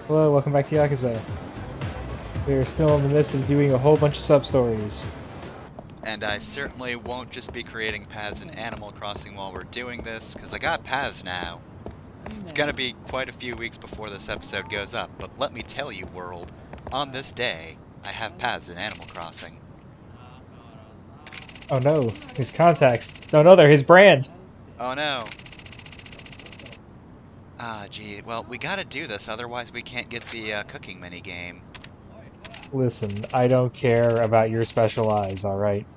Hello, welcome back to Yakuza. We are still in the midst of doing a whole bunch of sub-stories. And I certainly won't just be creating paths in Animal Crossing while we're doing this, because I got paths now. It's gonna be quite a few weeks before this episode goes up, but let me tell you, world, on this day, I have paths in Animal Crossing. Oh no, his contacts. Oh no, they're his brand! Oh no. Ah, gee, well, we gotta do this, otherwise we can't get the cooking minigame. Listen, I don't care about your special eyes, alright?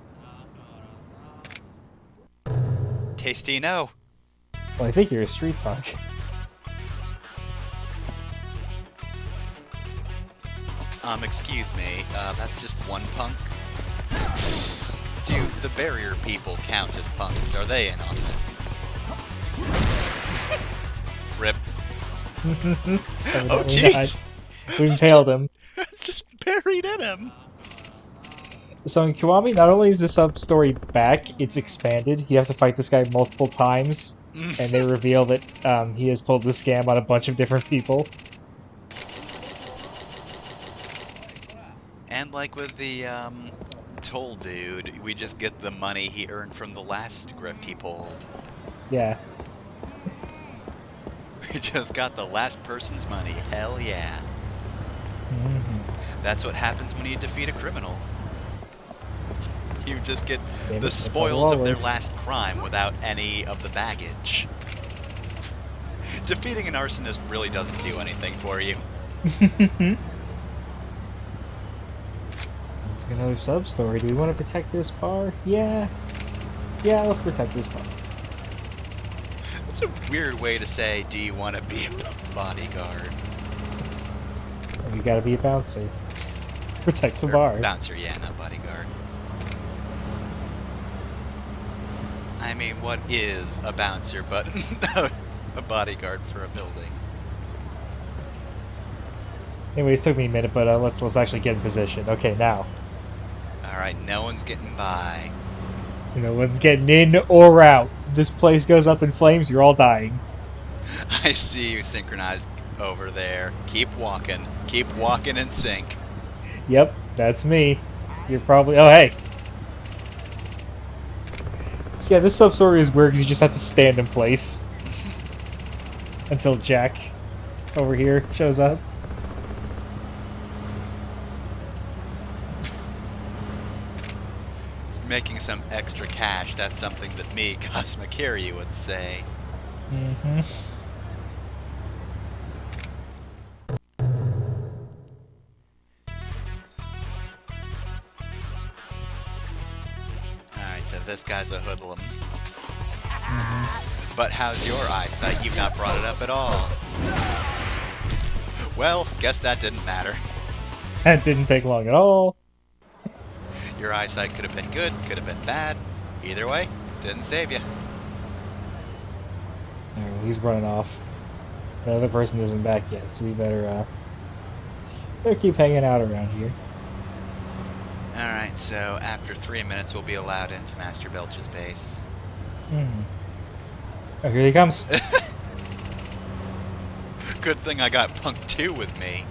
Tasty no. Well, I think you're a street punk. Excuse me, that's just one punk? Do the barrier people count as punks? Are they in on this? Rip. Oh, jeez! We impaled him. It's just buried in him! So in Kiwami, not only is the sub-story back, it's expanded. You have to fight this guy multiple times, and they reveal that he has pulled the scam on a bunch of different people. And like with the, toll dude, we just get the money he earned from the last grift he pulled. Yeah. We just got the last person's money. Hell yeah. Mm-hmm. That's what happens when you defeat a criminal. You just get Maybe the spoils of their last crime without any of the baggage. Defeating an arsonist really doesn't do anything for you. Let's get another sub-story. Do we want to protect this bar? Yeah. Yeah, let's protect this bar. That's a weird way to say, do you want to be a bodyguard? You gotta be a bouncer. Protect the bar. Bouncer, yeah, not bodyguard. I mean, what is a bouncer but a bodyguard for a building? Anyways, it took me a minute, but let's actually get in position. Okay, now. Alright, no one's getting by. No one's getting in or out. This place goes up in flames, you're all dying. I see you synchronized over there. Keep walking in sync. Yep, that's me. You're probably... Oh, hey! So yeah, this sub-story is weird because you just have to stand in place. Until Jack over here shows up. Just making some extra cash, that's something that me, Cosmic Carry, would say. Mm-hmm. Alright, so this guy's a hoodlum. But how's your eyesight? You've not brought it up at all. Well, guess that didn't matter. That didn't take long at all. Your eyesight could have been good, could have been bad. Either way, didn't save you. Alright, he's running off. The other person isn't back yet, so we better keep hanging out around here. Alright, so after 3 minutes we'll be allowed into Master Belch's base. Oh, here he comes. Good thing I got Punk 2 with me.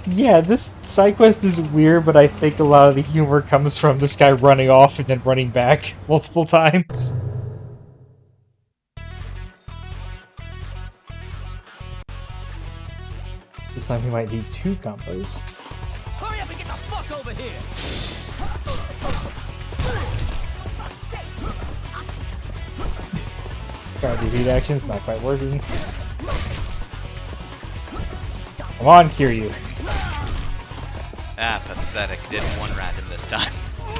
Yeah, this side quest is weird, but I think a lot of the humor comes from this guy running off and then running back multiple times. This time he might need 2 combos. Hurry up and get the fuck over here! Trying to do heat actions, not quite working. Come on, Kiryu. Ah, pathetic. Didn't one-rat him this time.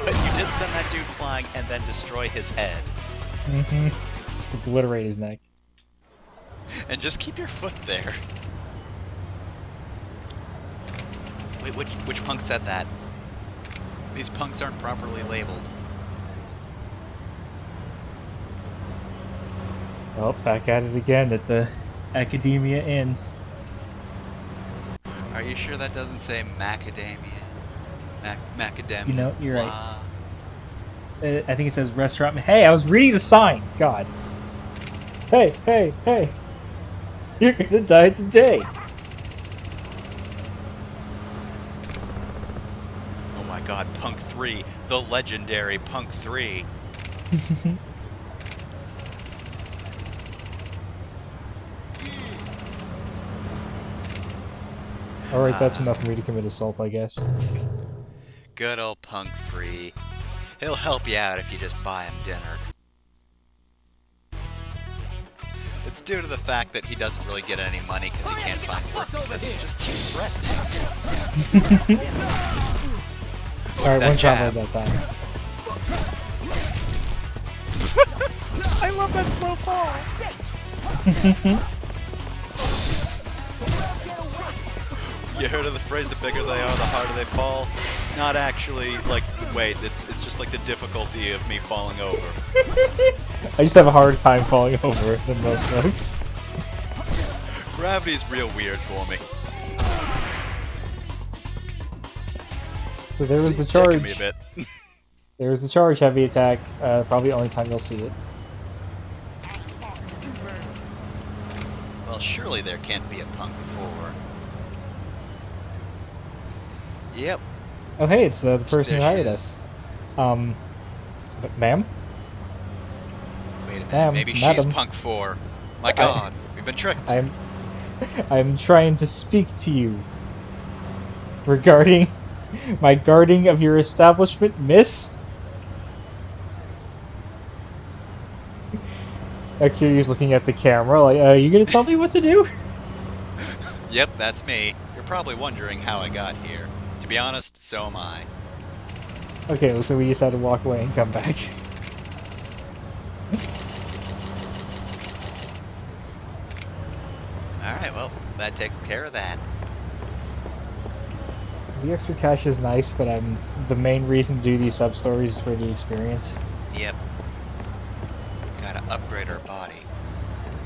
But you did send that dude flying and then destroy his head. Mm-hmm. Just obliterate his neck. And just keep your foot there. Wait, which punk said that? These punks aren't properly labeled. Well, back at it again at the Academia Inn. Are you sure that doesn't say macadamia? Macadamia. You know, you're right. I think it says restaurant. Hey, I was reading the sign! God. Hey, hey, hey! You're gonna die today. Oh my god, Punk 3. The legendary Punk 3. Alright, that's enough for me to commit assault, I guess. Good old Punk 3. He'll help you out if you just buy him dinner. It's due to the fact that he doesn't really get any money because he can't find work because he's just too threatening. Alright, That one jab. combo at that time. I love that slow fall. You heard of the phrase, the bigger they are, the harder they fall? It's not actually, like, wait, it's just like the difficulty of me falling over. I just have a harder time falling over than most folks. Gravity's real weird for me. So there was the It's taking charge. me a bit. There was the charge heavy attack. Probably the only time you'll see it. Well, surely there can't be a Punk 4. Yep. Oh hey, it's the person who There she hired is. us. Ma'am? Wait a minute, Ma'am, maybe madam. she's Punk 4. My god, we've been tricked. I'm trying to speak to you regarding my guarding of your establishment, miss. Kiryu's looking at the camera like, you gonna tell me what to do? Yep, that's me. You're probably wondering how I got here. To be honest, so am I. Okay, so we just had to walk away and come back. Alright, well, that takes care of that. The extra cash is nice, but the main reason to do these sub-stories is for the experience. Yep. Gotta upgrade our body.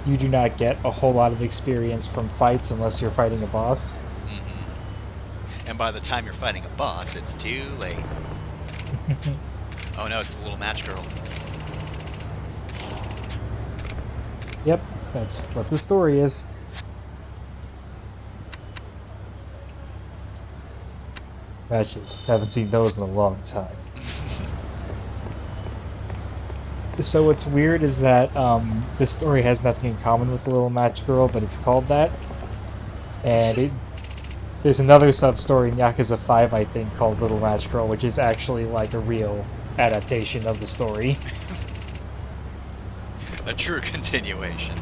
You do not get a whole lot of experience from fights unless you're fighting a boss. Mm-hmm. And by the time you're fighting a boss, it's too late. Oh no, it's the little match girl. Yep, that's what the story is. Matches. Haven't seen those in a long time. So what's weird is that this story has nothing in common with the Little Match Girl, but it's called that. And there's another sub-story in Yakuza 5, I think, called Little Match Girl, which is actually like a real adaptation of the story. A true continuation.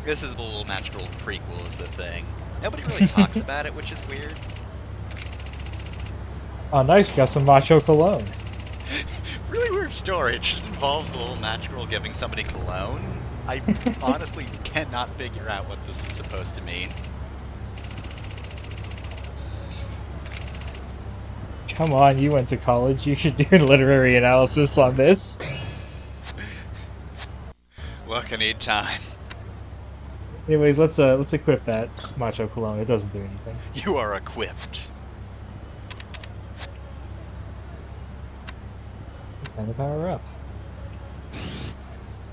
This is the Little Match Girl prequel is the thing. Nobody really talks about it, which is weird. Oh nice, got some macho cologne. Really weird story. It just involves the Little Match Girl giving somebody cologne. I honestly cannot figure out what this is supposed to mean. Come on, you went to college. You should do a literary analysis on this. Look, I need time. Anyways, let's equip that macho cologne. It doesn't do anything. You are equipped. It's time to power up.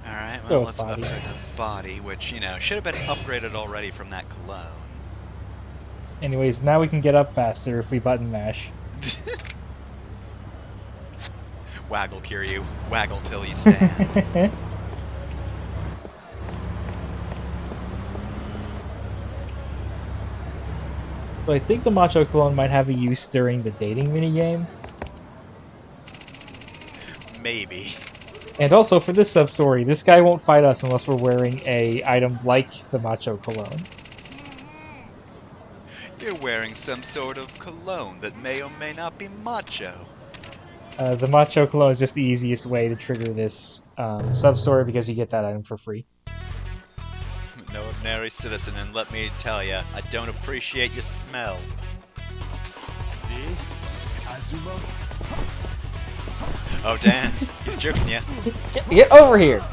Alright, Let's well, go let's with body. upgrade our body, which, you know, should have been upgraded already from that cologne. Anyways, now we can get up faster if we button mash. Waggle, Kiryu. Waggle till you stand. So I think the macho cologne might have a use during the dating minigame. Maybe. And also for this sub-story, this guy won't fight us unless we're wearing a item like the macho cologne. You're wearing some sort of cologne that may or may not be macho. The macho cologne is just the easiest way to trigger this sub-story because you get that item for free. I'm an ordinary citizen, and let me tell ya, I don't appreciate your smell. Oh, Dan, he's joking ya. Get over here!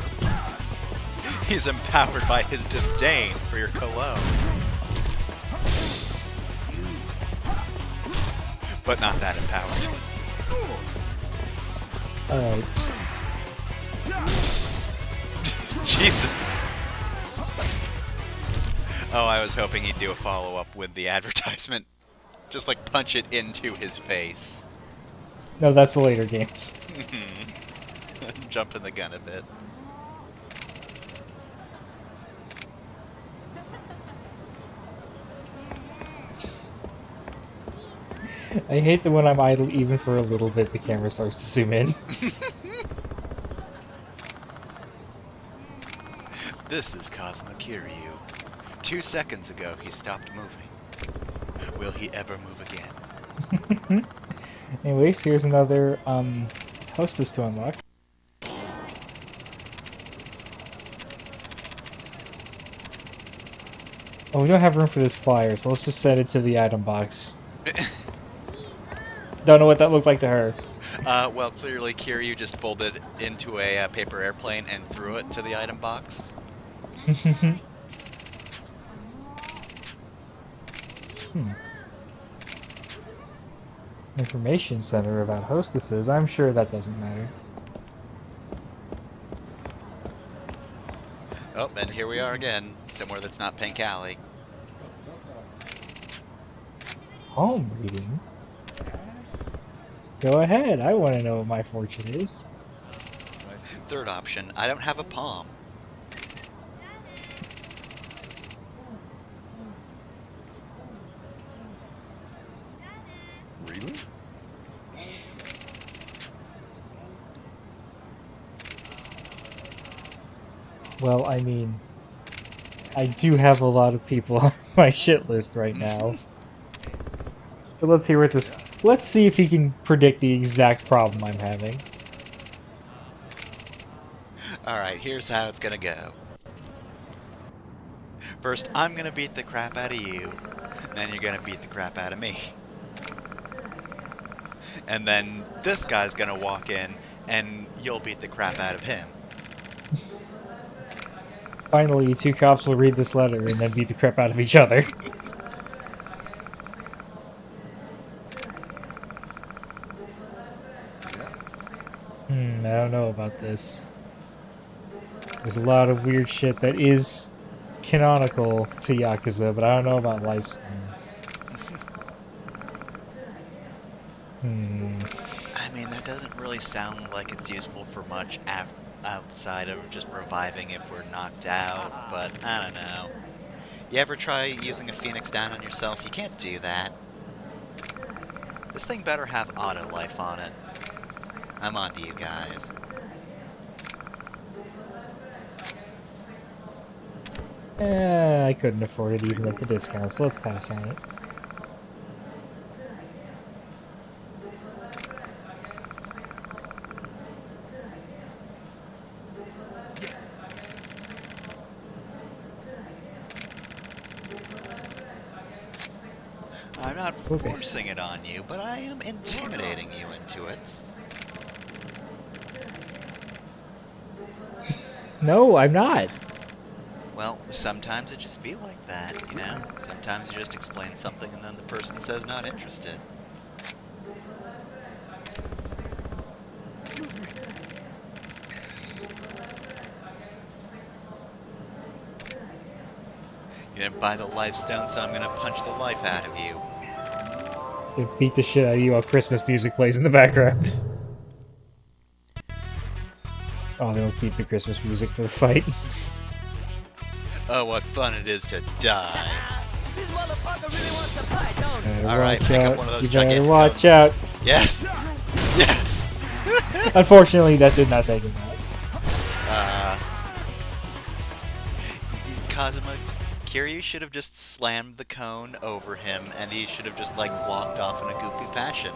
He's empowered by his disdain for your cologne. But not that empowered. Alright. Jesus. Oh, I was hoping he'd do a follow-up with the advertisement. Just like punch it into his face. No, that's the later games. Jumping the gun a bit. I hate that when I'm idle, even for a little bit, the camera starts to zoom in. This is Kazuma Kiryu. 2 seconds ago, he stopped moving. Will he ever move again? Anyways, here's another hostess to unlock. Oh, we don't have room for this flyer, so let's just send it to the item box. Don't know what that looked like to her. Well, clearly Kiryu just folded into a paper airplane and threw it to the item box. Information center about hostesses. I'm sure that doesn't matter. Oh, and here we are again, somewhere that's not Pink Alley. Home reading? Go ahead, I want to know what my fortune is. Third option, I don't have a palm. Really? Well, I mean, I do have a lot of people on my shit list right now. But let's hear what this... Let's see if he can predict the exact problem I'm having. Alright, here's how it's gonna go. First, I'm gonna beat the crap out of you. Then you're gonna beat the crap out of me. And then this guy's gonna walk in, and you'll beat the crap out of him. Finally, you two cops will read this letter and then beat the crap out of each other. I don't know about this. There's a lot of weird shit that is canonical to Yakuza, but I don't know about lifestyles. I mean, that doesn't really sound like it's useful for much outside of just reviving if we're knocked out, but I don't know. You ever try using a Phoenix down on yourself? You can't do that. This thing better have auto life on it. I'm on to you guys. I couldn't afford it even at the discount, so let's pass on it. I'm not forcing it on you, but I am intimidating you into it. No, I'm not. Well, sometimes it just be like that, you know? Sometimes you just explain something and then the person says not interested. You didn't buy the life stone, so I'm gonna punch the life out of you. They beat the shit out of you while Christmas music plays in the background. Oh, they'll keep the Christmas music for the fight. Oh, what fun it is to die. This motherfucker really wants to fight, don't he? Alright, pick up one of those You better gigantic watch cones. out. Yes! Yes! Unfortunately, that did not take him out. Kazuma, Kiryu should have just slammed the cone over him, and he should have just, like, walked off in a goofy fashion.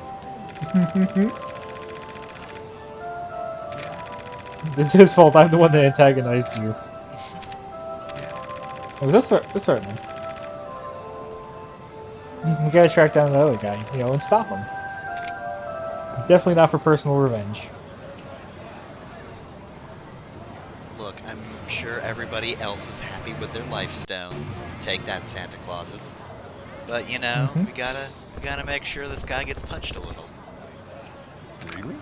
It's his fault. I'm the one that antagonized you. Oh, let's start then. We gotta track down the other guy, you know, and stop him. Definitely not for personal revenge. Look, I'm sure everybody else is happy with their life stones. Take that, Santa Clauses. But, you know, we gotta make sure this guy gets punched a little. Really?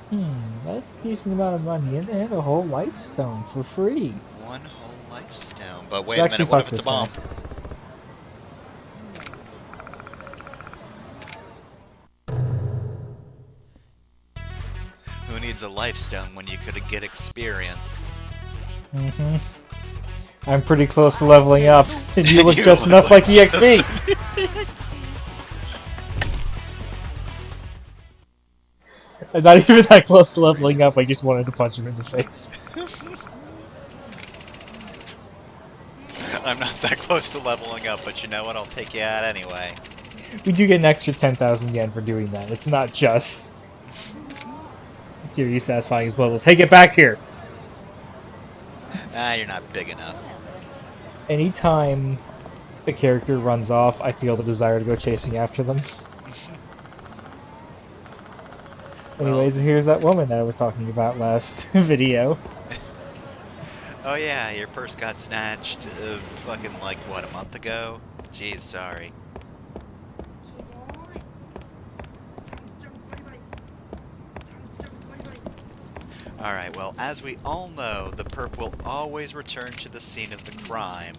That's a decent amount of money, and a whole life stone for free. One whole life stone. But wait So a actually, minute, what fuck if it's a this guy. bomb? Who needs a life stone when you could get experience? Mm-hmm. I'm pretty close to leveling up, and you look You just look enough like just EXP! I'm not even that close to leveling up, I just wanted to punch him in the face. I'm not that close to leveling up, but you know what? I'll take you out anyway. We do get an extra 10,000 yen for doing that. It's not just Kiryu satisfying his levels. Hey, get back here! Ah, you're not big enough. Anytime a character runs off, I feel the desire to go chasing after them. Well, Anyways, here's that woman that I was talking about last video. oh yeah, your purse got snatched fucking like, what, a month ago? Jeez, sorry. Alright, well, as we all know, the perp will always return to the scene of the crime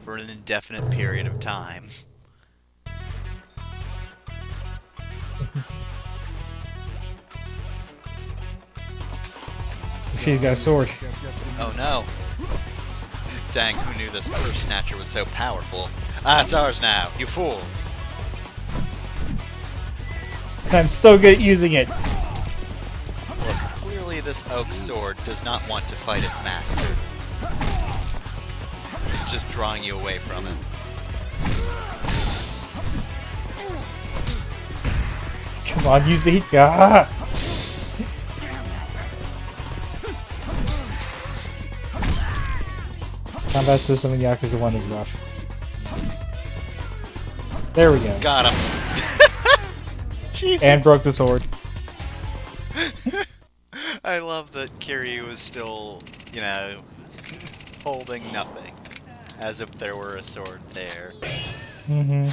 for an indefinite period of time. She's got a sword. Oh no! Dang, who knew this purse snatcher was so powerful? Ah, it's ours now, you fool! And I'm so good at using it. Look, clearly this oak sword does not want to fight its master. It's just drawing you away from it. Come on, use the heat. Ah! Combat system in Yakuza 1 is rough. There we go. Got him! Jesus! And broke the sword. I love that Kiryu is still, you know, holding nothing. As if there were a sword there. Mm-hmm.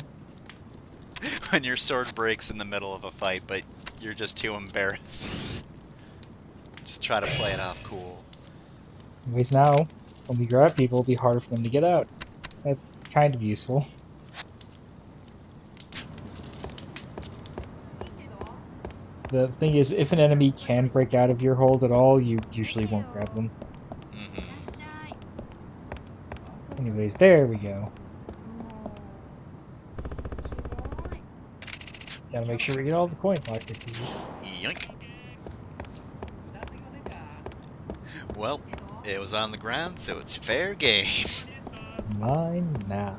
When your sword breaks in the middle of a fight, but you're just too embarrassed. Just try to play it off cool. Anyways, now, when we grab people, it'll be harder for them to get out. That's kind of useful. The thing is, if an enemy can break out of your hold at all, you usually won't grab them. Anyways, there we go. Gotta make sure we get all the coin locker keys. Yoink. Well, it was on the ground, so it's fair game. Mine now.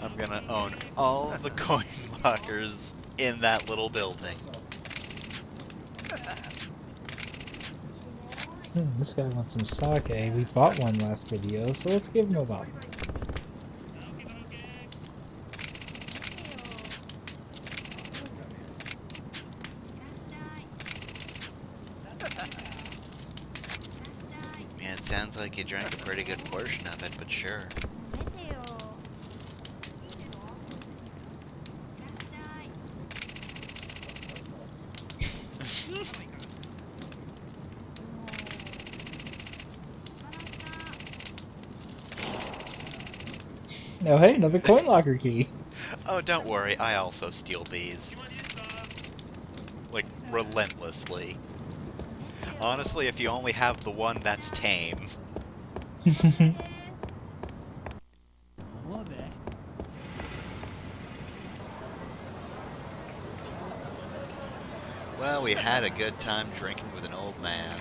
I'm gonna own all of the coin lockers in that little building. This guy wants some sake. We bought one last video, so let's give him a bottle. Man, it sounds like you drank a pretty good portion of it, but sure. Oh hey, another coin locker key. Oh, don't worry, I also steal these. Like, relentlessly. Honestly, if you only have the one, that's tame. Well, we had a good time drinking with an old man.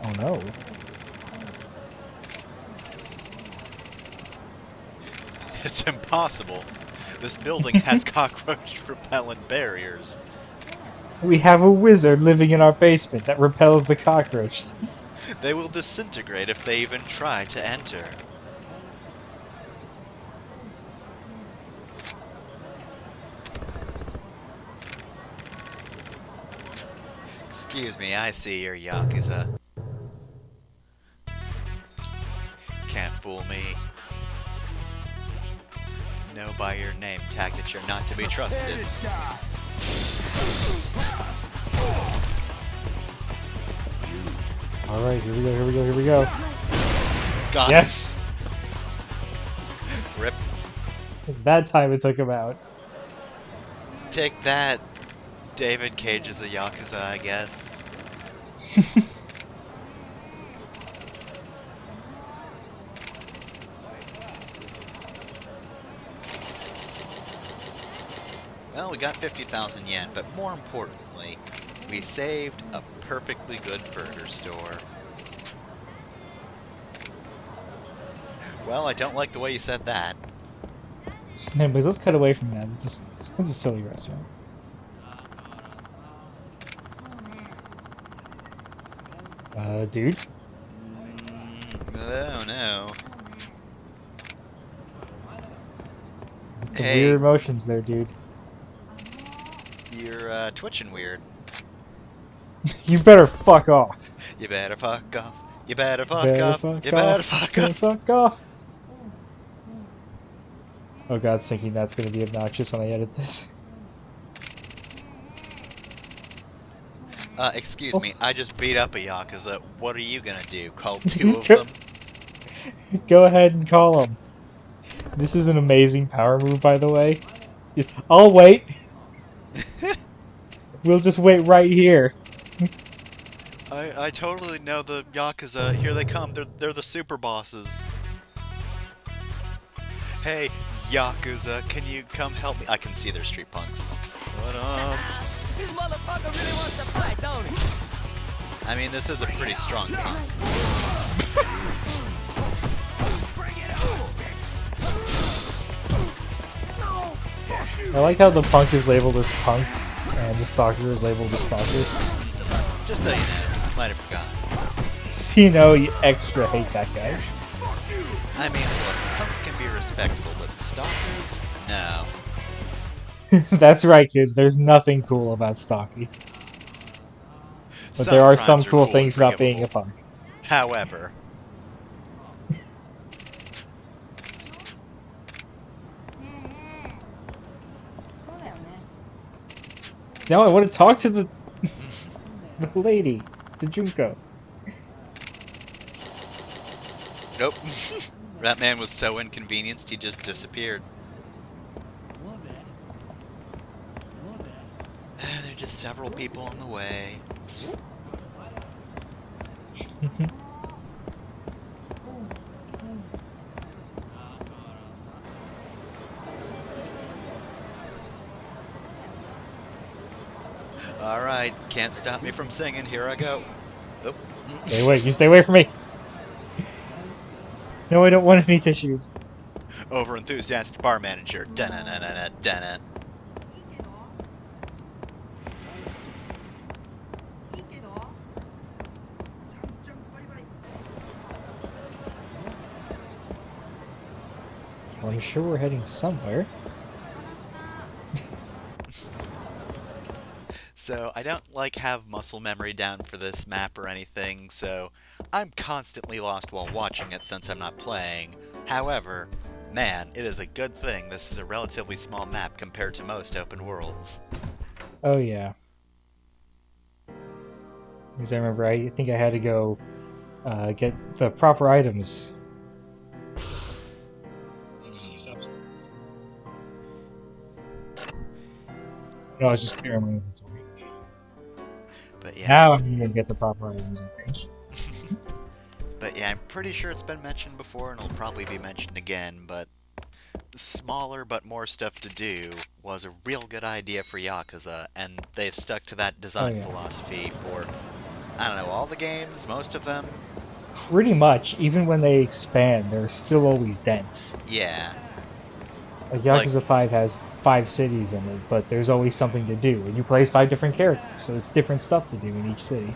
Oh no. It's impossible. This building has cockroach repellent barriers. We have a wizard living in our basement that repels the cockroaches. They will disintegrate if they even try to enter. Excuse me, I see you're Yakuza. Can't fool me. Know by your name tag that you're not to be trusted. Alright, here we go, here we go, here we go. Got Yes! it. Rip. That time it took him out. Take that. David Cage is a Yakuza, I guess. Well, we got 50,000 yen, but more importantly, we saved a perfectly good burger store. Well, I don't like the way you said that. Anyways, let's cut away from that. This is a silly restaurant. Dude? Oh no. Some Hey. weird emotions there, dude. You're twitching weird. You better fuck off. You better fuck off. You better fuck Better off. fuck You off. better fuck Better off. fuck off. Oh god, thinking that's gonna be obnoxious when I edit this. Excuse me, I just beat up a Yakuza. What are you gonna do? Call 2 of them? Go ahead and call him. This is an amazing power move, by the way. Just, I'll wait. We'll just wait right here. I totally know the Yakuza. Here they come. They're the super bosses. Hey, Yakuza, can you come help me? I can see their street punks. But, This motherfucker really wants to fight, don't he? I mean, this is a pretty strong punk. I like how the punk is labeled as punk, and the stalker is labeled as stalker. Just so you know, might have forgotten. So you know you extra hate that guy. I mean, look, punks can be respectable, but stalkers? No. That's right, kids. There's nothing cool about stalking. But there are some crimes cool and things about being a forgivable. punk. However, Now I want to talk to the lady, to Junko. nope. That man was so inconvenienced, he just disappeared. There are just several people in the way. Alright, can't stop me from singing. Here I go. Oop. Stay away. You stay away from me. No, I don't want any tissues. Over enthusiastic bar manager. Dun-na-na-na-na, dun-na. Well, I'm sure we're heading somewhere. So, I don't, have muscle memory down for this map or anything, so I'm constantly lost while watching it since I'm not playing. However, man, it is a good thing this is a relatively small map compared to most open worlds. Oh yeah. Because I remember, I think I had to go get the proper items. No, I was just clearing my inventory. But yeah. Now I'm gonna get the proper items, I think. But yeah, I'm pretty sure it's been mentioned before and it'll probably be mentioned again, but smaller but more stuff to do was a real good idea for Yakuza, and they've stuck to that design philosophy for, I don't know, all the games, most of them. Pretty much, even when they expand, they're still always dense. Yeah. Like Yakuza 5 has 5 cities in it, but there's always something to do, and you play as 5 different characters, so it's different stuff to do in each city.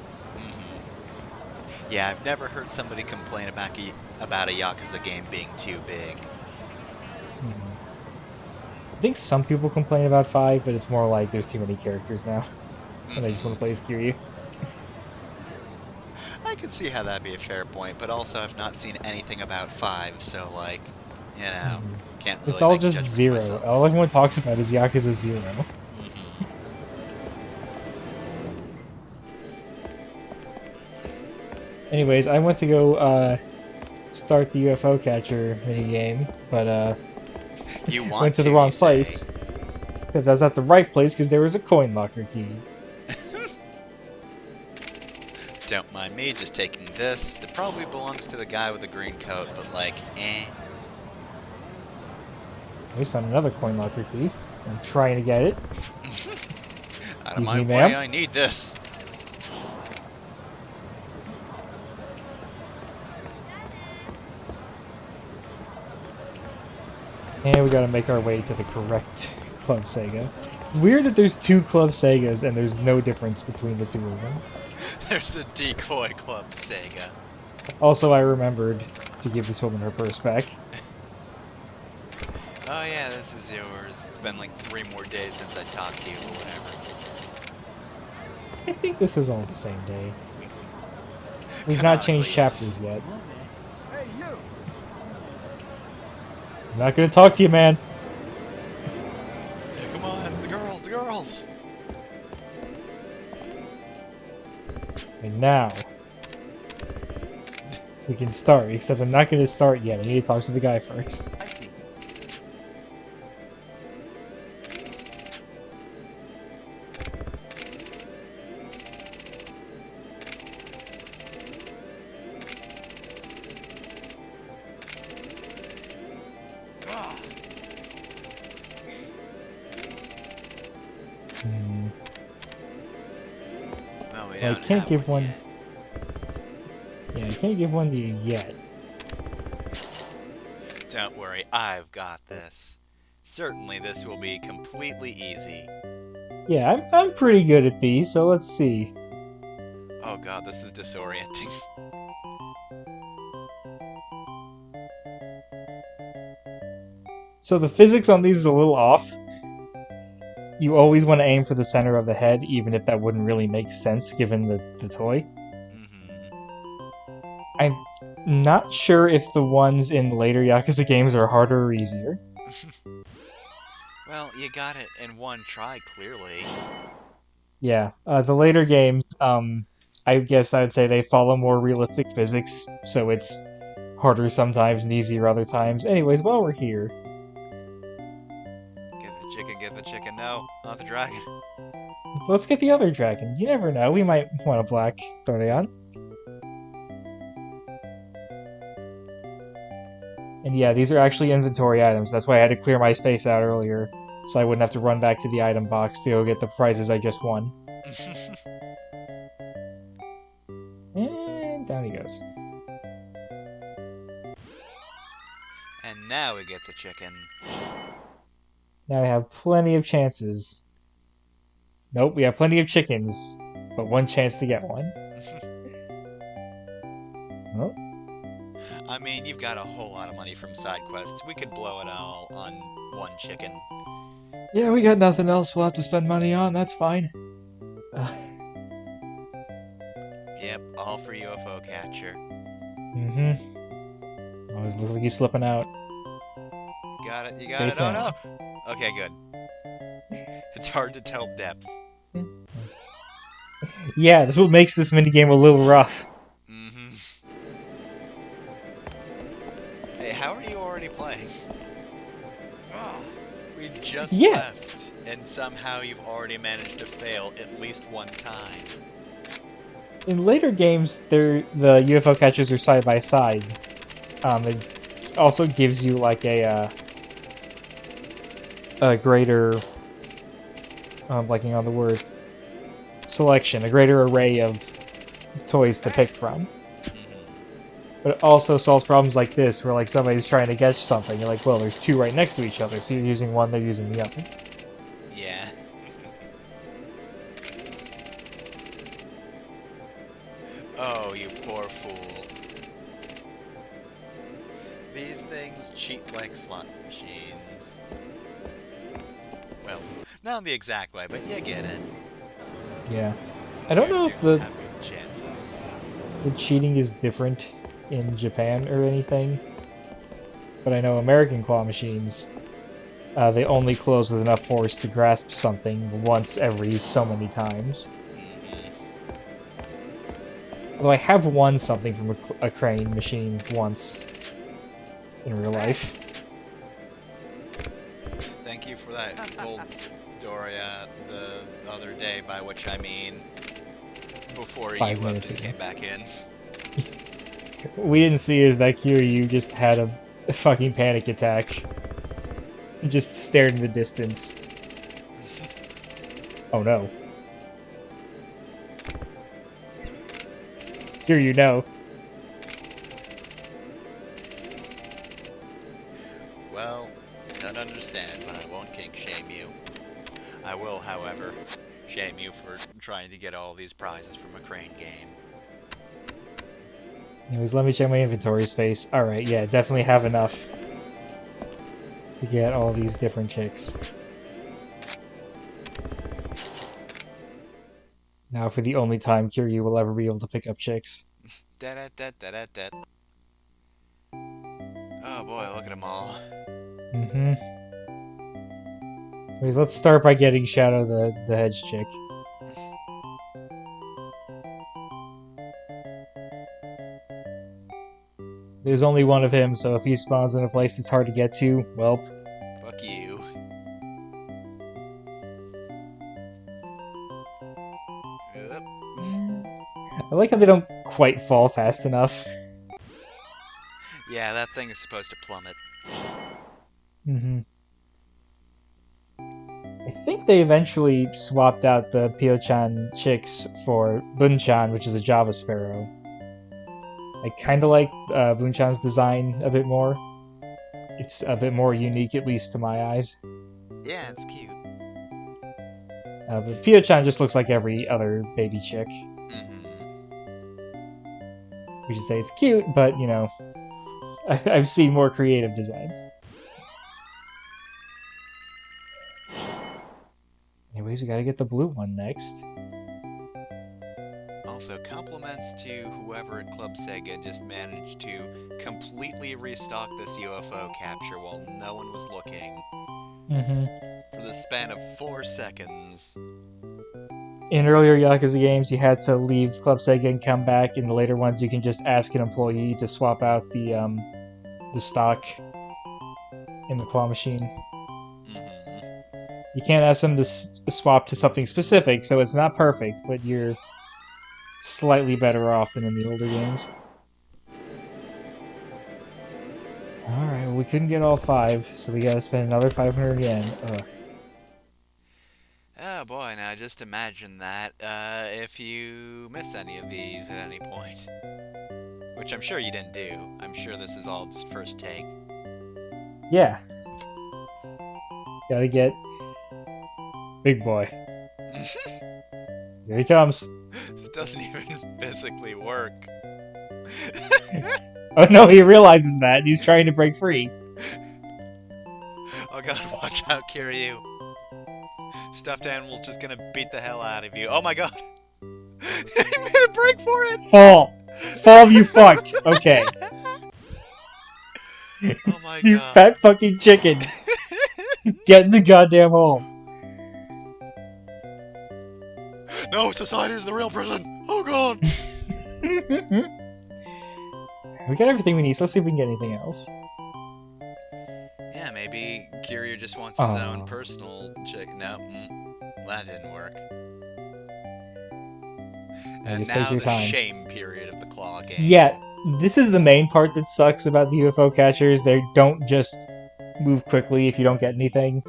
Yeah, I've never heard somebody complain about a Yakuza game being too big. I think some people complain about 5, but it's more like there's too many characters now, and they just want to play as Kiryu. I can see how that'd be a fair point, but also I've not seen anything about 5, so you know, can't really It's all make a just judgment for 0. myself. All everyone talks about is Yakuza 0. Anyways, I went to go start the UFO catcher minigame, but You want went to the to, wrong you say? place. Except I was at the right place because there was a coin locker key. Don't mind me just taking this. It probably belongs to the guy with the green coat, but like, eh. I just found another coin locker key. I'm trying to get it. Out of Excuse my me, way, ma'am. I need this. And we gotta make our way to the correct Club Sega. Weird that there's two Club Segas and there's no difference between the two of them. There's a decoy club Sega. Also, I remembered to give this woman her purse back. Oh yeah, this is yours. It's been like 3 more days since I talked to you or whatever. I think this is all the same day. We've not changed Canonically, chapters yet. Hey, you! I'm not gonna talk to you, man. Yeah, come on, the girls, the girls! And now we can start, except I'm not gonna start yet. I need to talk to the guy first. I see. Hmm. No, we I don't can't have give one. yet. Yeah, I can't give one to you yet. Don't worry, I've got this. Certainly this will be completely easy. Yeah, I'm pretty good at these, so let's see. Oh god, this is disorienting. So the physics on these is a little off. You always want to aim for the center of the head, even if that wouldn't really make sense given the toy. I'm not sure if the ones in later Yakuza games are harder or easier. Well, you got it in one try, clearly. Yeah, the later games, I guess I would say they follow more realistic physics, so it's harder sometimes and easier other times. Anyways, while we're here, Get the chicken, no, not the dragon. let's get the other dragon. You never know, we might want a black Thoreon. And yeah, these are actually inventory items. That's why I had to clear my space out earlier, so I wouldn't have to run back to the item box to go get the prizes I just won. And down he goes. And now we get the chicken. Now we have plenty of chances. Nope, we have plenty of chickens, but one chance to get one. Oh. I mean, you've got a whole lot of money from side quests. We could blow it all on one chicken. Yeah, we got nothing else we'll have to spend money on, that's fine. Yep, all for UFO catcher. Mm-hmm. Always looks like he's slipping out. Got it, you got Safe it. Oh hand. no! Okay, good. It's hard to tell depth. Yeah, that's what makes this minigame a little rough. Mm-hmm. Hey, how are you already playing? We just Yeah. left, and somehow you've already managed to fail at least one time. In later games, the UFO catchers are side by side. It also gives you like a greater, I'm blanking on the word, selection, a greater array of toys to pick from. But it also solves problems like this, where like somebody's trying to catch something, you're like, well, there's two right next to each other, so you're using one, they're using the other. Yeah. Oh, you poor fool. These things cheat like slot machines. Well, not in the exact way, but you get it. Yeah. I don't know You if do the have good chances. cheating is different in Japan or anything, but I know American claw machines, they only close with enough force to grasp something once every so many times. Although I have won something from a crane machine once in real life. Thank you for that gold Doria the other day, by which I mean before you 5 left minutes and ago. came back in. What we didn't see is that Kiryu just had a fucking panic attack. He just stared in the distance. Oh no. Kiryu, no. Well, don't understand, but I won't kink shame you. I will, however, shame you for trying to get all these prizes from a crane game. Anyways, let me check my inventory space. Alright, yeah, definitely have enough to get all these different chicks. Now for the only time Kiryu will ever be able to pick up chicks. Da-da-da-da-da-da. Oh boy, look at them all. Mm-hmm. Anyways, let's start by getting Shadow the hedge chick. There's only one of him, so if he spawns in a place that's hard to get to, well... Fuck you. Yep. I like how they don't quite fall fast enough. Yeah, that thing is supposed to plummet. Mm-hmm. I think they eventually swapped out the Pio-chan chicks for Bun-chan, which is a Java Sparrow. I kind of like Bun-chan's design a bit more. It's a bit more unique, at least to my eyes. Yeah, it's cute. But Pio-chan just looks like every other baby chick. Mm-hmm. We should say it's cute, but, you know, I've seen more creative designs. Anyways, we gotta get the blue one next. Also, compliments to whoever at Club Sega just managed to completely restock this UFO capture while no one was looking. Mm-hmm. For the span of 4 seconds. In earlier Yakuza games, you had to leave Club Sega and come back. In the later ones, you can just ask an employee to swap out the stock in the claw machine. Mm-hmm. You can't ask them to swap to something specific, so it's not perfect, but you're slightly better off than in the older games. Alright, well, we couldn't get all 5, so we gotta spend another 500 yen. Ugh. Oh boy, now just imagine that, if you miss any of these at any point. Which I'm sure you didn't do. I'm sure this is all just first take. Yeah. Gotta get... Big boy. Here he comes. This doesn't even physically work. Oh no, he realizes that, and he's trying to break free. Oh god, watch out, Kiryu. Stuffed animal's just gonna beat the hell out of you. Oh my god! He made a break for it! Fall! Fall, you fuck! Okay. Oh my You god. fat fucking chicken! Get in the goddamn hole! No, society is the real prison! Oh god! We got everything we need, so let's see if we can get anything else. Yeah, maybe Kiryu just wants his own personal chick. No, that didn't work. And just take now your the time. shame period of the claw game. Yeah, this is the main part that sucks about the UFO catchers. They don't just move quickly if you don't get anything.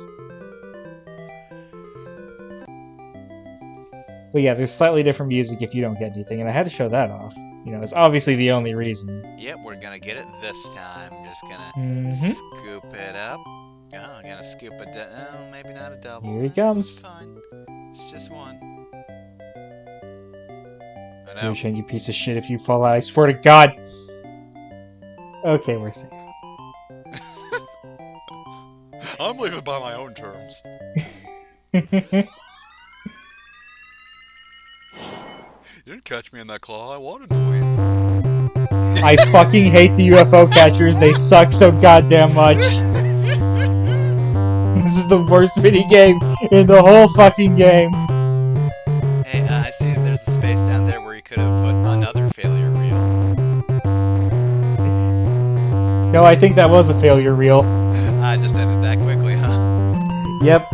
But yeah, there's slightly different music if you don't get anything, and I had to show that off. You know, it's obviously the only reason. Yep, we're gonna get it this time. Just gonna scoop it up. Oh, I'm gonna scoop it down. Oh, maybe not a double. Here he comes. It's fine. It's just one. Oh no. You're shame, you piece of shit, if you fall out, I swear to God! Okay, we're safe. I'm leaving by my own terms. You didn't catch me in that claw. I wanted to leave. I fucking hate the UFO catchers, they suck so goddamn much. This is the worst mini game in the whole fucking game. Hey, I see there's a space down there where you could have put another failed No, I think that was a failure reel. I just ended that quickly, huh? Yep.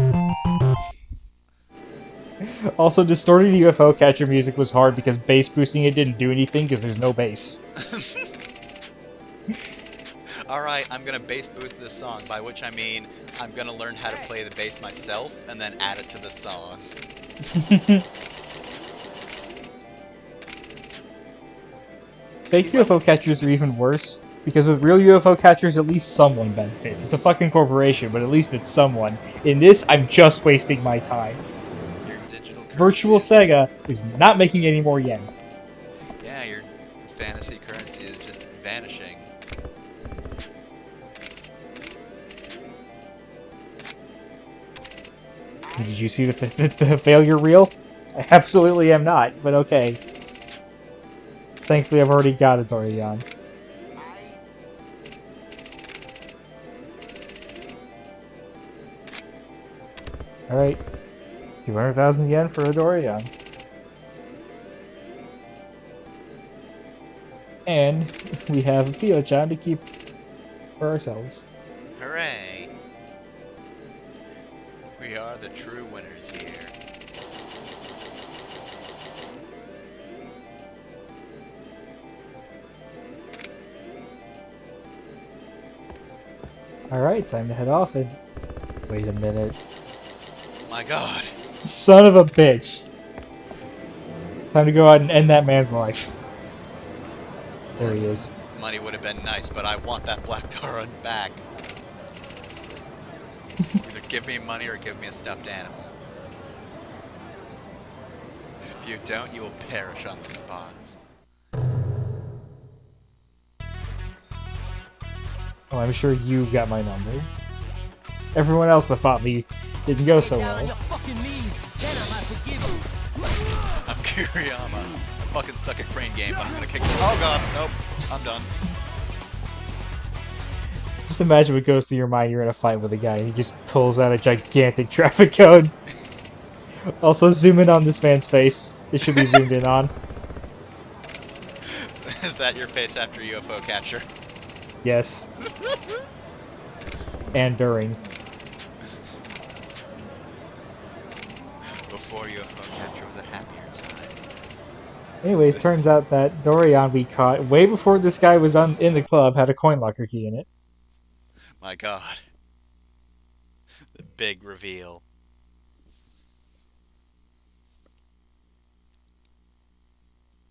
Also, distorting the UFO catcher music was hard because bass boosting it didn't do anything because there's no bass. Alright, I'm gonna bass boost this song, by which I mean I'm gonna learn how to play the bass myself and then add it to the song. Fake UFO catchers are even worse, because with real UFO catchers, at least someone benefits. It's a fucking corporation, but at least it's someone. In this, I'm just wasting my time. Your digital currency Virtual is just... Sega is not making any more yen. Yeah, your fantasy currency is just vanishing. Did you see the failure reel? I absolutely am not, but okay. Thankfully, I've already got a Dorian. Alright. 200,000 yen for a Dorian. And we have a Pio-chan to keep for ourselves. Hooray! We are the true winners here. Alright, time to head off and... Wait a minute. My god. Son of a bitch! Time to go out and end that man's life. There he is. Money would have been nice, but I want that Black Dora back. Either give me money or give me a stuffed animal. If you don't, you will perish on the spot. Oh, I'm sure you got my number. Everyone else that fought me didn't go so Get down on well. your fucking knees, then I might forgive you. I'm Kiriyama. I fucking suck at crane game, but I'm gonna kick you. Oh god, nope. I'm done. Just imagine what goes through your mind. You're in a fight with a guy and he just pulls out a gigantic traffic cone. Also, zoom in on this man's face. It should be zoomed in on. Is that your face after UFO catcher? Yes. And during. Before UFO catcher was a happier time. Anyways, turns out that Dorian we caught way before this guy was in the club had a coin locker key in it. My god. The big reveal.